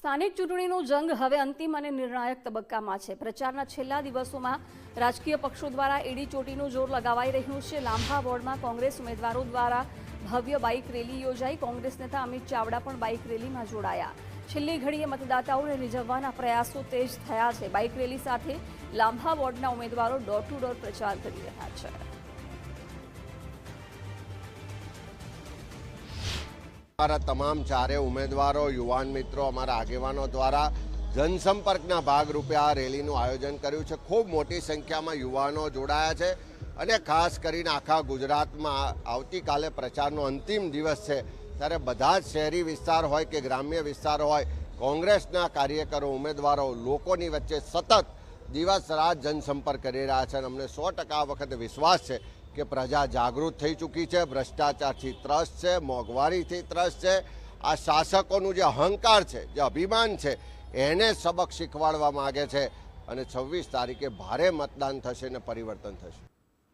સ્થાનિક ચૂંટણીનો જંગ હવે અંતિમ અને નિર્ણાયક તબક્કામાં છે। પ્રચારના છેલ્લા દિવસોમાં રાજકીય પક્ષો દ્વારા એડી ચોટીનું જોર લગાવાઈ રહ્યું છે। લાંભા વોર્ડમાં કોંગ્રેસ ઉમેદવારો દ્વારા ભવ્ય બાઇક રેલી યોજાઈ। કોંગ્રેસ નેતા અમિત ચાવડા પણ બાઇક રેલીમાં જોડાયા। છેલ્લી ઘડીએ મતદાતાઓને રીઝવવાના પ્રયાસો તેજ થયા છે। બાઇક રેલી સાથે લાંભા વોર્ડના ઉમેદવારો ડોર ટુ ડોર પ્રચાર કરી રહ્યા છે। हमारा तमाम चारे उम्मीदवारों युवान मित्रों अमरा आगेवानों द्वारा जनसंपर्कना भागरूपे आ रेलीનું आयोजन કર્યું છે। खूब मोटी संख्याમાં युवानो जोड़ाया છે અને खास કરીને आखा गुजरातમાં આવતીકાલે પ્રચારનો અંતિમ દિવસ છે ત્યારે બધા જ શહેરી વિસ્તાર હોય કે ગ્રામ્ય વિસ્તાર હોય કોંગ્રેસના કાર્યકરો ઉમેદવારો લોકોની વચ્ચે સતત દિવસ રાત જનસંપર્ક કરી રહ્યા છે અને અમને 100% આ વખતે વિશ્વાસ છે કે પ્રજા જાગૃત થઈ ચૂકી છે। ભ્રષ્ટાચારથી ત્રસ્ત છે, મોંઘવારીથી ત્રસ્ત છે। આ શાસકોનું જે અહંકાર છે, જે અભિમાન છે એને સબક શીખવાડવા માગે છે અને 26 તારીખે ભારે મતદાન થશે અને પરિવર્તન થશે।